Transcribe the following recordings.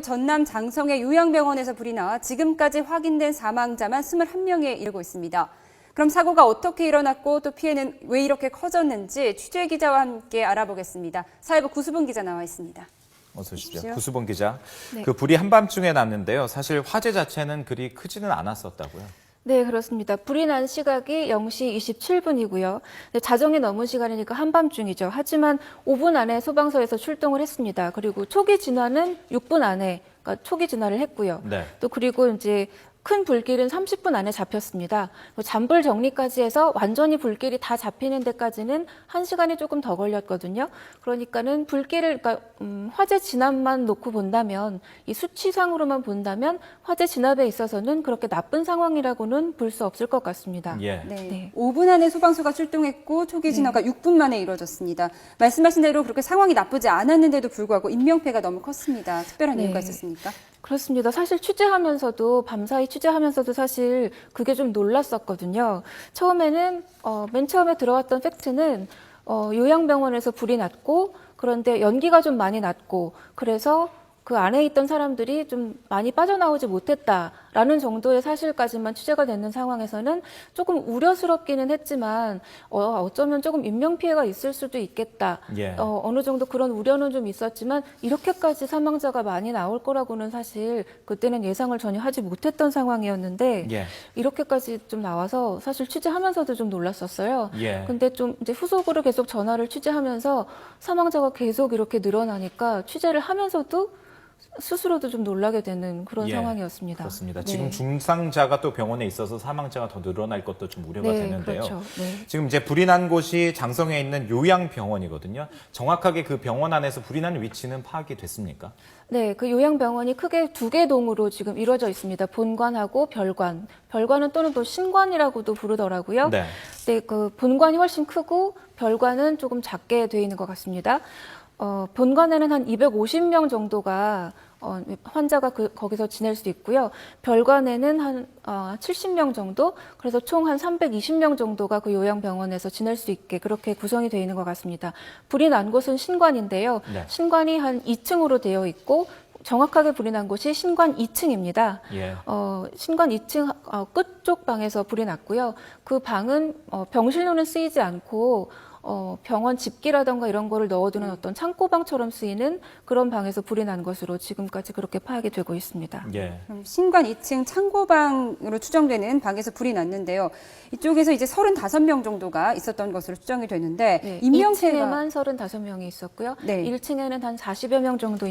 전남 장성의 요양병원에서 불이 나 지금까지 확인된 사망자만 21명에 이르고 있습니다. 그럼 사고가 어떻게 일어났고 또 피해는 왜 이렇게 커졌는지 취재 기자와 함께 알아보겠습니다. 사회부 구수봉 기자 나와 있습니다. 어서 오십시오. 구수봉 기자. 네. 그 불이 한밤중에 났는데요. 사실 화재 자체는 그리 크지는 않았었다고요. 네, 그렇습니다. 불이 난 시각이 0시 27분이고요. 자정이 넘은 시간이니까 한밤중이죠. 하지만 5분 안에 소방서에서 출동을 했습니다. 그리고 초기 진화는 6분 안에, 그러니까 초기 진화를 했고요. 네. 또 그리고 이제 큰 불길은 30분 안에 잡혔습니다. 잔불 정리까지 해서 완전히 불길이 다 잡히는 데까지는 1시간이 조금 더 걸렸거든요. 그러니까는 불길을, 그러니까 화재 진압만 놓고 본다면, 이 수치상으로만 본다면 화재 진압에 있어서는 그렇게 나쁜 상황이라고는 볼 수 없을 것 같습니다. 예. 네. 5분 안에 소방서가 출동했고 초기 진화가 6분 만에 이루어졌습니다. 말씀하신 대로 그렇게 상황이 나쁘지 않았는데도 불구하고 인명피해가 너무 컸습니다. 특별한 이유가 있었습니까? 그렇습니다. 사실 취재하면서도 밤사이 취재하면서도 사실 그게 좀 놀랐었거든요. 처음에는 맨 처음에 들어왔던 팩트는 요양병원에서 불이 났고 그런데 연기가 좀 많이 났고 그래서 그 안에 있던 사람들이 좀 많이 빠져나오지 못했다라는 정도의 사실까지만 취재가 되는 상황에서는 조금 우려스럽기는 했지만 어쩌면 조금 인명피해가 있을 수도 있겠다. 예. 어느 정도 그런 우려는 좀 있었지만 이렇게까지 사망자가 많이 나올 거라고는 사실 그때는 예상을 전혀 하지 못했던 상황이었는데 예. 이렇게까지 좀 나와서 사실 취재하면서도 좀 놀랐었어요. 예. 근데 좀 이제 후속으로 계속 전화를 취재하면서 사망자가 계속 이렇게 늘어나니까 취재를 하면서도 스스로도 좀 놀라게 되는 그런 예, 상황이었습니다. 그렇습니다. 네. 지금 중상자가 또 병원에 있어서 사망자가 더 늘어날 것도 좀 우려가 네, 되는데요. 그렇죠. 네. 지금 이제 불이 난 곳이 장성에 있는 요양병원이거든요. 정확하게 그 병원 안에서 불이 난 위치는 파악이 됐습니까? 네, 그 요양병원이 크게 2개 동으로 지금 이루어져 있습니다. 본관하고 별관. 별관은 또는 또 신관이라고도 부르더라고요. 네. 네, 그 본관이 훨씬 크고 별관은 조금 작게 되어 있는 것 같습니다. 본관에는 한 250명 정도가 환자가 거기서 지낼 수 있고요. 별관에는 한 70명 정도, 그래서 총 한 320명 정도가 그 요양병원에서 지낼 수 있게 그렇게 구성이 되어 있는 것 같습니다. 불이 난 곳은 신관인데요. 네. 신관이 한 2층으로 되어 있고 정확하게 불이 난 곳이 신관 2층입니다. 예. 신관 2층 끝쪽 방에서 불이 났고요. 그 방은 병실로는 쓰이지 않고 병원 집기라던가 이런 거를 넣어두는 어떤 창고방처럼 쓰이는 그런 방에서 불이 난 것으로 지금까지 그렇게 파악이 되고 있습니다. 예. 그럼 신관 2층 창고방으로 추정되는 방에서 불이 났는데요. 이쪽에서 이제 35명 정도가 있었던 것으로 추정이 되는데 네, 인명피해가 2층에만 35명이 있었고요. 네. 1층에는 한 40여 명 정도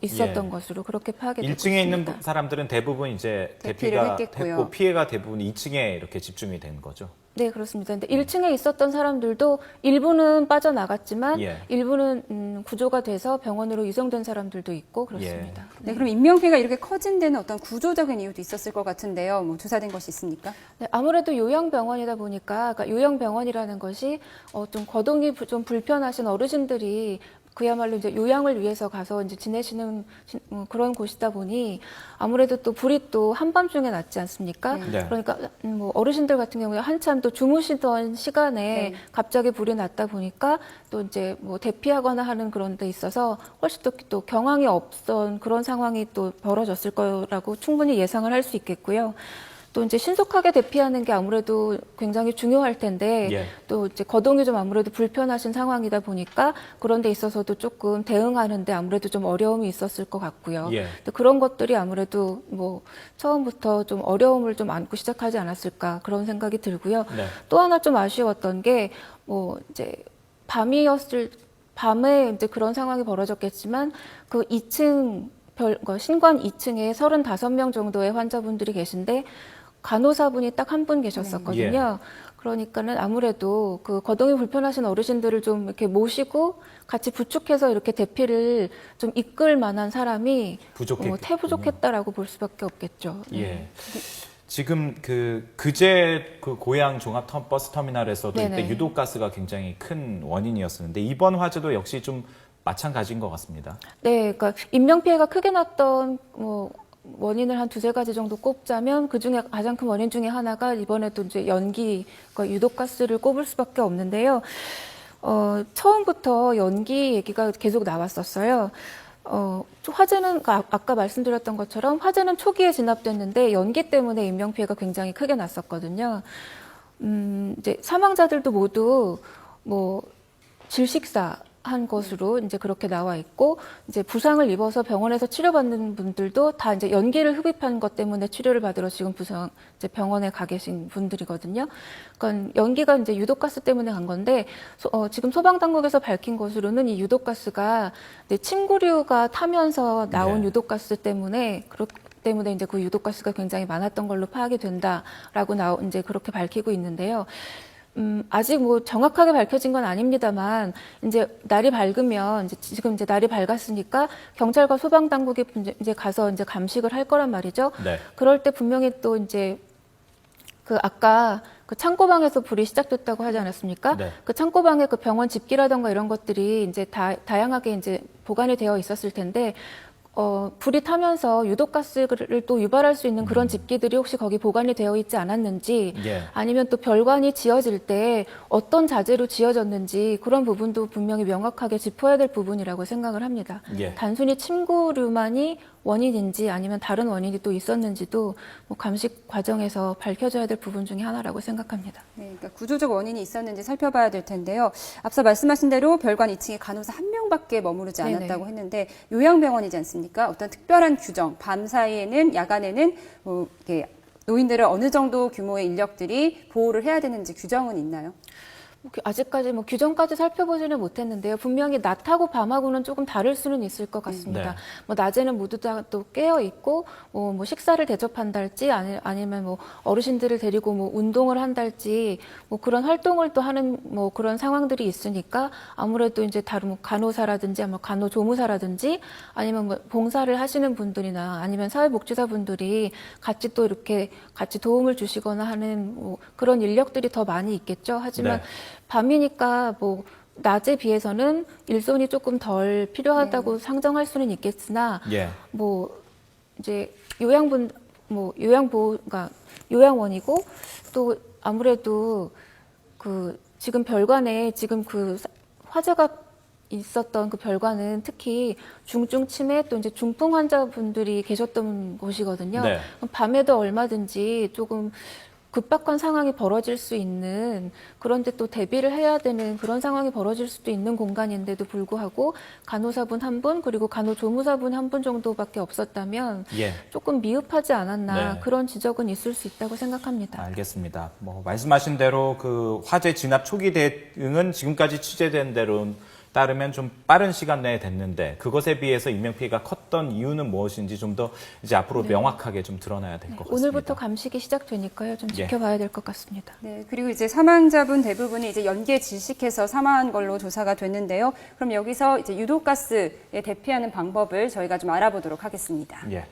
있었던 예. 것으로 그렇게 파악이 되고 1층에 있는 있습니다. 사람들은 대부분 이제 대피를 대피가 했겠고요. 했고 피해가 대부분 2층에 이렇게 집중이 된 거죠. 네, 그렇습니다. 근데 1층에 있었던 사람들도 일부는 빠져나갔지만 예. 일부는 구조가 돼서 병원으로 이송된 사람들도 있고 그렇습니다. 네, 그럼 인명피해가 이렇게 커진 데는 어떤 구조적인 이유도 있었을 것 같은데요. 뭐 조사된 것이 있습니까? 네, 아무래도 요양병원이다 보니까 그러니까 요양병원이라는 것이 좀 거동이 좀 불편하신 어르신들이 그야말로 이제 요양을 위해서 가서 이제 지내시는 그런 곳이다 보니 아무래도 또 불이 또 한밤중에 났지 않습니까? 네. 그러니까 뭐 어르신들 같은 경우에 한참 또 주무시던 시간에 네. 갑자기 불이 났다 보니까 또 이제 뭐 대피하거나 하는 그런 데 있어서 훨씬 또 경황이 없던 그런 상황이 또 벌어졌을 거라고 충분히 예상을 할 수 있겠고요. 또 이제 신속하게 대피하는 게 아무래도 굉장히 중요할 텐데 예. 또 이제 거동이 좀 아무래도 불편하신 상황이다 보니까 그런 데 있어서도 조금 대응하는데 아무래도 좀 어려움이 있었을 것 같고요. 예. 또 그런 것들이 아무래도 뭐 처음부터 좀 어려움을 좀 안고 시작하지 않았을까 그런 생각이 들고요. 네. 또 하나 좀 아쉬웠던 게 뭐 이제 밤에 이제 그런 상황이 벌어졌겠지만 그 2층 신관 2층에 35명 정도의 환자분들이 계신데 간호사분이 딱 한 분 계셨었거든요. 그러니까는 아무래도 그 거동이 불편하신 어르신들을 좀 이렇게 모시고 같이 부축해서 이렇게 대피를 좀 이끌 만한 사람이 부족했군요. 태부족했다라고 볼 수밖에 없겠죠. 예. 지금 그제 그 고양 종합 버스 터미널에서도 네네. 이때 유독가스가 굉장히 큰 원인이었었는데 이번 화재도 역시 좀 마찬가지인 것 같습니다. 네, 그러니까 인명피해가 크게 났던 원인을 한 2-3가지 정도 꼽자면 그중에 가장 큰 원인 중에 하나가 이번에도 이제 연기, 그러니까 유독가스를 꼽을 수밖에 없는데요. 처음부터 연기 얘기가 계속 나왔었어요. 화재는 아까 말씀드렸던 것처럼 화재는 초기에 진압됐는데 연기 때문에 인명 피해가 굉장히 크게 났었거든요. 이제 사망자들도 모두 뭐 질식사한 것으로 이제 그렇게 나와 있고, 이제 부상을 입어서 병원에서 치료받는 분들도 다 이제 연기를 흡입한 것 때문에 치료를 받으러 지금 이제 병원에 가 계신 분들이거든요. 그러니까 연기가 이제 유독가스 때문에 간 건데, 지금 소방당국에서 밝힌 것으로는 이 유독가스가 이제 침구류가 타면서 나온 네. 유독가스 때문에 때문에 이제 그 유독가스가 굉장히 많았던 걸로 파악이 된다라고 이제 그렇게 밝히고 있는데요. 아직 뭐 정확하게 밝혀진 건 아닙니다만, 이제 날이 밝으면, 지금 이제 날이 밝았으니까 경찰과 소방당국이 이제 가서 이제 감식을 할 거란 말이죠. 네. 그럴 때 분명히 또 이제 아까 그 창고방에서 불이 시작됐다고 하지 않았습니까? 네. 그 창고방에 그 병원 집기라던가 이런 것들이 이제 다양하게 이제 보관이 되어 있었을 텐데, 불이 타면서 유독가스를 또 유발할 수 있는 그런 집기들이 혹시 거기 보관이 되어 있지 않았는지, 예. 아니면 또 별관이 지어질 때 어떤 자재로 지어졌는지, 그런 부분도 분명히 명확하게 짚어야 될 부분이라고 생각을 합니다. 예. 단순히 침구류만이 원인인지 아니면 다른 원인이 또 있었는지도 뭐 감식 과정에서 밝혀져야 될 부분 중에 하나라고 생각합니다. 네, 그러니까 구조적 원인이 있었는지 살펴봐야 될 텐데요. 앞서 말씀하신 대로 별관 2층에 간호사 한 명밖에 머무르지 않았다고 네네. 했는데 요양병원이지 않습니까? 어떤 특별한 규정, 밤 사이에는 야간에는 뭐 이렇게 노인들을 어느 정도 규모의 인력들이 보호를 해야 되는지 규정은 있나요? 아직까지 뭐 규정까지 살펴보지는 못했는데요. 분명히 낮하고 밤하고는 조금 다를 수는 있을 것 같습니다. 네. 뭐 낮에는 모두 다 또 깨어 있고 뭐 식사를 대접한달지 아니면 뭐 어르신들을 데리고 뭐 운동을 한달지 뭐 그런 활동을 또 하는 뭐 그런 상황들이 있으니까 아무래도 이제 다른 뭐 간호사라든지 아마 간호조무사라든지 아니면 뭐 봉사를 하시는 분들이나 아니면 사회복지사분들이 같이 또 이렇게 같이 도움을 주시거나 하는 뭐 그런 인력들이 더 많이 있겠죠. 하지만 네. 밤이니까 뭐 낮에 비해서는 일손이 조금 덜 필요하다고 상정할 수는 있겠으나, 예. 뭐 이제 그러니까 요양원이고 또 아무래도 그 지금 별관에 지금 그 화재가 있었던 그 별관은 특히 중증 치매 또 이제 중풍 환자분들이 계셨던 곳이거든요. 네. 밤에도 얼마든지 조금 급박한 상황이 벌어질 수 있는, 그런데 또 대비를 해야 되는 그런 상황이 벌어질 수도 있는 공간인데도 불구하고 간호사분 한 분 그리고 간호조무사분 한 분 정도밖에 없었다면 예. 조금 미흡하지 않았나, 네. 그런 지적은 있을 수 있다고 생각합니다. 알겠습니다. 뭐 말씀하신 대로 그 화재 진압 초기 대응은 지금까지 취재된 대로 따르면 좀 빠른 시간 내에 됐는데 그것에 비해서 인명 피해가 컸던 이유는 무엇인지 좀 더 이제 앞으로 명확하게 좀 드러나야 될 것 같습니다. 오늘부터 감식이 시작되니까요. 좀 지켜봐야 될 것 같습니다. 네, 그리고 이제 사망자분 대부분이 이제 연기에 질식해서 사망한 걸로 조사가 됐는데요. 그럼 여기서 이제 유독가스에 대피하는 방법을 저희가 좀 알아보도록 하겠습니다. 예.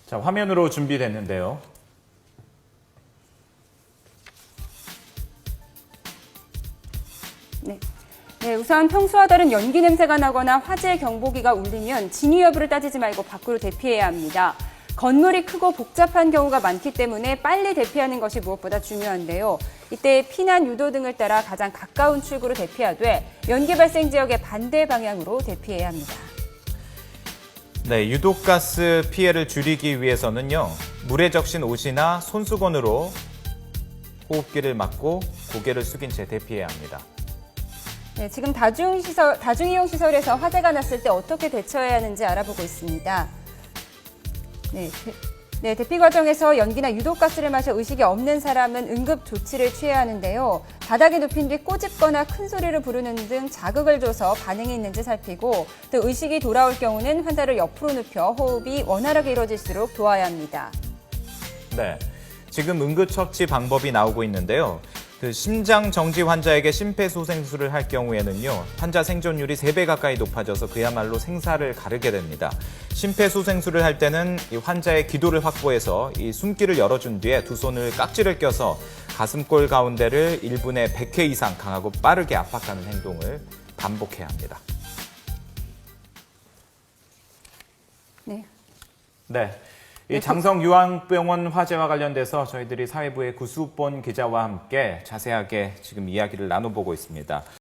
자, 화면으로 준비됐는데요. 네. 네, 우선 평소와 다른 연기 냄새가 나거나 화재 경보기가 울리면 진위 여부를 따지지 말고 밖으로 대피해야 합니다. 건물이 크고 복잡한 경우가 많기 때문에 빨리 대피하는 것이 무엇보다 중요한데요. 이때 피난 유도 등을 따라 가장 가까운 출구로 대피하되 연기 발생 지역의 반대 방향으로 대피해야 합니다. 네, 유독가스 피해를 줄이기 위해서는요. 물에 적신 옷이나 손수건으로 호흡기를 막고 고개를 숙인 채 대피해야 합니다. 네, 지금 다중이용시설에서 화재가 났을 때 어떻게 대처해야 하는지 알아보고 있습니다. 네, 대피 과정에서 연기나 유독가스를 마셔 의식이 없는 사람은 응급 조치를 취해야 하는데요. 바닥에 눕힌 뒤 꼬집거나 큰 소리를 부르는 등 자극을 줘서 반응이 있는지 살피고 또 의식이 돌아올 경우는 환자를 옆으로 눕혀 호흡이 원활하게 이루어질수록 도와야 합니다. 네, 지금 응급처치 방법이 나오고 있는데요. 그 심장 정지 환자에게 심폐소생술을 할 경우에는요, 환자 생존율이 3배 가까이 높아져서 그야말로 생사를 가르게 됩니다. 심폐소생술을 할 때는 이 환자의 기도를 확보해서 이 숨기를 열어준 뒤에 두 손을 깍지를 껴서 가슴골 가운데를 1분에 100회 이상 강하고 빠르게 압박하는 행동을 반복해야 합니다. 네. 네. 이 장성요양병원 화재와 관련돼서 저희들이 사회부의 구수본 기자와 함께 자세하게 지금 이야기를 나눠보고 있습니다.